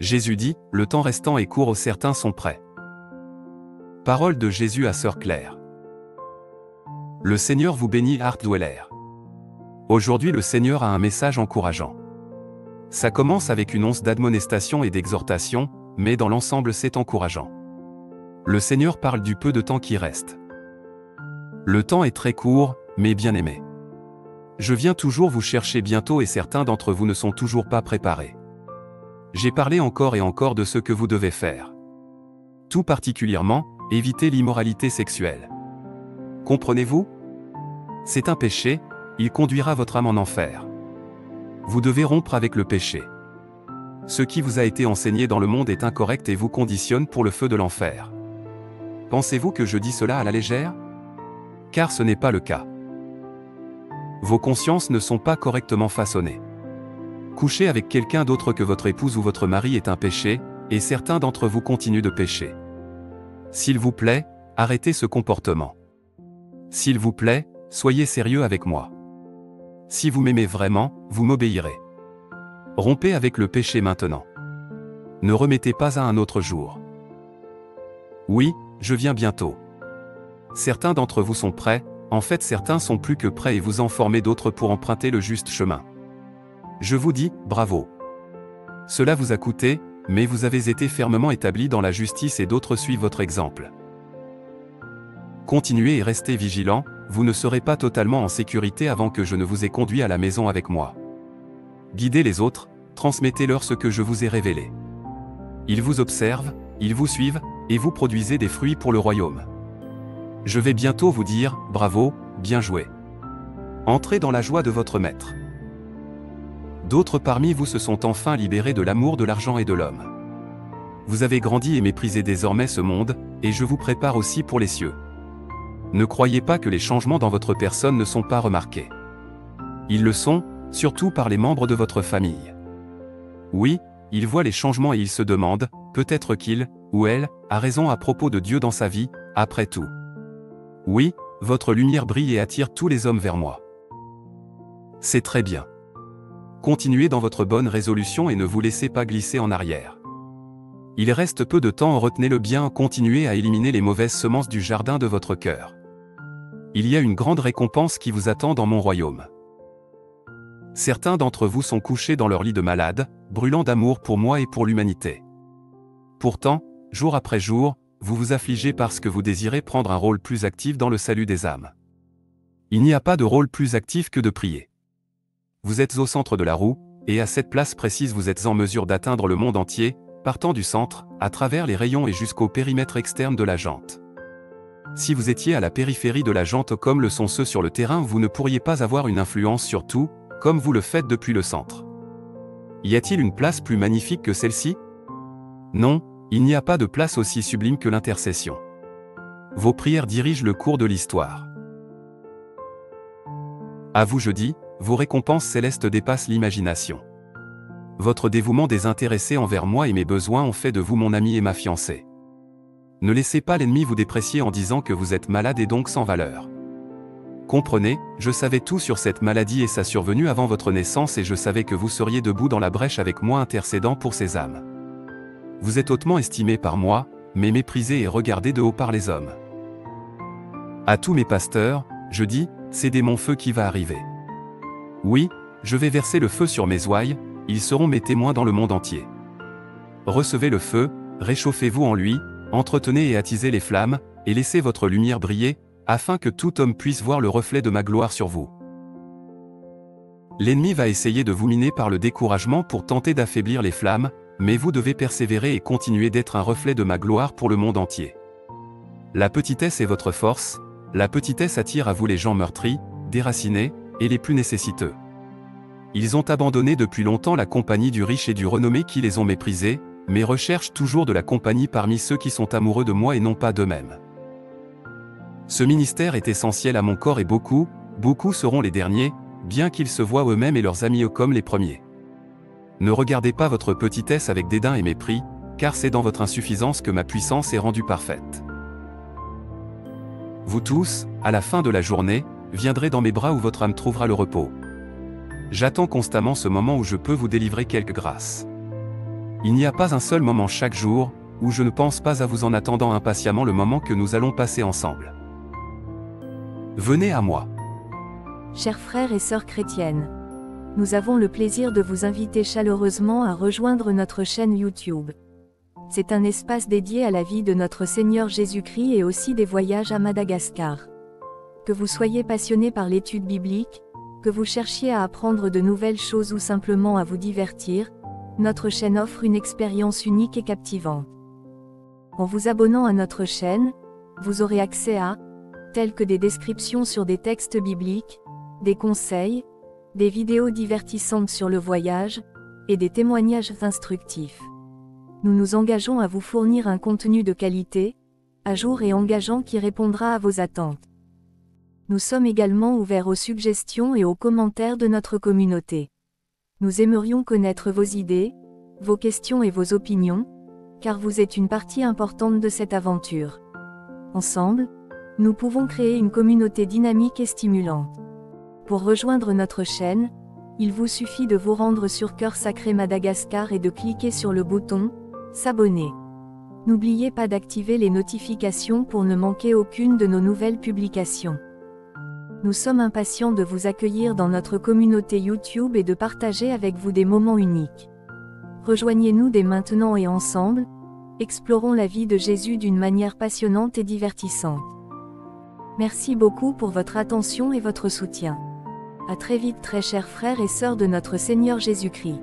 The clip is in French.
Jésus dit, le temps restant est court, certains sont prêts. Parole de Jésus à Sœur Claire. Le Seigneur vous bénit, Art Dweller. Aujourd'hui, le Seigneur a un message encourageant. Ça commence avec une once d'admonestation et d'exhortation, mais dans l'ensemble c'est encourageant. Le Seigneur parle du peu de temps qui reste. Le temps est très court, mais bien aimé. Je viens toujours vous chercher bientôt et certains d'entre vous ne sont toujours pas préparés. J'ai parlé encore et encore de ce que vous devez faire. Tout particulièrement, éviter l'immoralité sexuelle. Comprenez-vous? C'est un péché, il conduira votre âme en enfer. Vous devez rompre avec le péché. Ce qui vous a été enseigné dans le monde est incorrect et vous conditionne pour le feu de l'enfer. Pensez-vous que je dis cela à la légère? Car ce n'est pas le cas. Vos consciences ne sont pas correctement façonnées. Coucher avec quelqu'un d'autre que votre épouse ou votre mari est un péché, et certains d'entre vous continuent de pécher. S'il vous plaît, arrêtez ce comportement. S'il vous plaît, soyez sérieux avec moi. Si vous m'aimez vraiment, vous m'obéirez. Rompez avec le péché maintenant. Ne remettez pas à un autre jour. Oui, je viens bientôt. Certains d'entre vous sont prêts, en fait certains sont plus que prêts et vous en formez d'autres pour emprunter le juste chemin. Je vous dis, bravo. Cela vous a coûté, mais vous avez été fermement établis dans la justice et d'autres suivent votre exemple. Continuez et restez vigilants, vous ne serez pas totalement en sécurité avant que je ne vous ai conduit à la maison avec moi. Guidez les autres, transmettez-leur ce que je vous ai révélé. Ils vous observent, ils vous suivent, et vous produisez des fruits pour le royaume. Je vais bientôt vous dire, bravo, bien joué. Entrez dans la joie de votre maître. D'autres parmi vous se sont enfin libérés de l'amour de l'argent et de l'homme. Vous avez grandi et méprisé désormais ce monde, et je vous prépare aussi pour les cieux. Ne croyez pas que les changements dans votre personne ne sont pas remarqués. Ils le sont, surtout par les membres de votre famille. Oui, ils voient les changements et ils se demandent, peut-être qu'il, ou elle, a raison à propos de Dieu dans sa vie, après tout. Oui, votre lumière brille et attire tous les hommes vers moi. C'est très bien. Continuez dans votre bonne résolution et ne vous laissez pas glisser en arrière. Il reste peu de temps, retenez-le bien, continuez à éliminer les mauvaises semences du jardin de votre cœur. Il y a une grande récompense qui vous attend dans mon royaume. Certains d'entre vous sont couchés dans leur lit de malade, brûlant d'amour pour moi et pour l'humanité. Pourtant, jour après jour, vous vous affligez parce que vous désirez prendre un rôle plus actif dans le salut des âmes. Il n'y a pas de rôle plus actif que de prier. Vous êtes au centre de la roue, et à cette place précise vous êtes en mesure d'atteindre le monde entier, partant du centre, à travers les rayons et jusqu'au périmètre externe de la jante. Si vous étiez à la périphérie de la jante comme le sont ceux sur le terrain, vous ne pourriez pas avoir une influence sur tout, comme vous le faites depuis le centre. Y a-t-il une place plus magnifique que celle-ci? Non, il n'y a pas de place aussi sublime que l'intercession. Vos prières dirigent le cours de l'histoire. À vous je dis, vos récompenses célestes dépassent l'imagination. Votre dévouement désintéressé envers moi et mes besoins ont fait de vous mon ami et ma fiancée. Ne laissez pas l'ennemi vous déprécier en disant que vous êtes malade et donc sans valeur. Comprenez, je savais tout sur cette maladie et sa survenue avant votre naissance et je savais que vous seriez debout dans la brèche avec moi intercédant pour ces âmes. Vous êtes hautement estimé par moi, mais méprisé et regardé de haut par les hommes. À tous mes pasteurs, je dis, c'est mon feu qui va arriver. Oui, je vais verser le feu sur mes ouailles, ils seront mes témoins dans le monde entier. Recevez le feu, réchauffez-vous en lui, entretenez et attisez les flammes, et laissez votre lumière briller, afin que tout homme puisse voir le reflet de ma gloire sur vous. L'ennemi va essayer de vous miner par le découragement pour tenter d'affaiblir les flammes, mais vous devez persévérer et continuer d'être un reflet de ma gloire pour le monde entier. La petitesse est votre force, la petitesse attire à vous les gens meurtris, déracinés, et les plus nécessiteux. Ils ont abandonné depuis longtemps la compagnie du riche et du renommé qui les ont méprisés, mais recherchent toujours de la compagnie parmi ceux qui sont amoureux de moi et non pas d'eux-mêmes. Ce ministère est essentiel à mon corps et beaucoup seront les derniers, bien qu'ils se voient eux-mêmes et leurs amis comme les premiers. Ne regardez pas votre petitesse avec dédain et mépris, car c'est dans votre insuffisance que ma puissance est rendue parfaite. Vous tous, à la fin de la journée, viendrez dans mes bras où votre âme trouvera le repos. J'attends constamment ce moment où je peux vous délivrer quelque grâce. Il n'y a pas un seul moment chaque jour, où je ne pense pas à vous en attendant impatiemment le moment que nous allons passer ensemble. Venez à moi. Chers frères et sœurs chrétiennes, nous avons le plaisir de vous inviter chaleureusement à rejoindre notre chaîne YouTube. C'est un espace dédié à la vie de notre Seigneur Jésus-Christ et aussi des voyages à Madagascar. Que vous soyez passionné par l'étude biblique, que vous cherchiez à apprendre de nouvelles choses ou simplement à vous divertir, notre chaîne offre une expérience unique et captivante. En vous abonnant à notre chaîne, vous aurez accès à, tels que des descriptions sur des textes bibliques, des conseils, des vidéos divertissantes sur le voyage, et des témoignages instructifs. Nous nous engageons à vous fournir un contenu de qualité, à jour et engageant qui répondra à vos attentes. Nous sommes également ouverts aux suggestions et aux commentaires de notre communauté. Nous aimerions connaître vos idées, vos questions et vos opinions, car vous êtes une partie importante de cette aventure. Ensemble, nous pouvons créer une communauté dynamique et stimulante. Pour rejoindre notre chaîne, il vous suffit de vous rendre sur Cœur Sacré Madagascar et de cliquer sur le bouton « S'abonner ». N'oubliez pas d'activer les notifications pour ne manquer aucune de nos nouvelles publications. Nous sommes impatients de vous accueillir dans notre communauté YouTube et de partager avec vous des moments uniques. Rejoignez-nous dès maintenant et ensemble, explorons la vie de Jésus d'une manière passionnante et divertissante. Merci beaucoup pour votre attention et votre soutien. À très vite très chers frères et sœurs de notre Seigneur Jésus-Christ.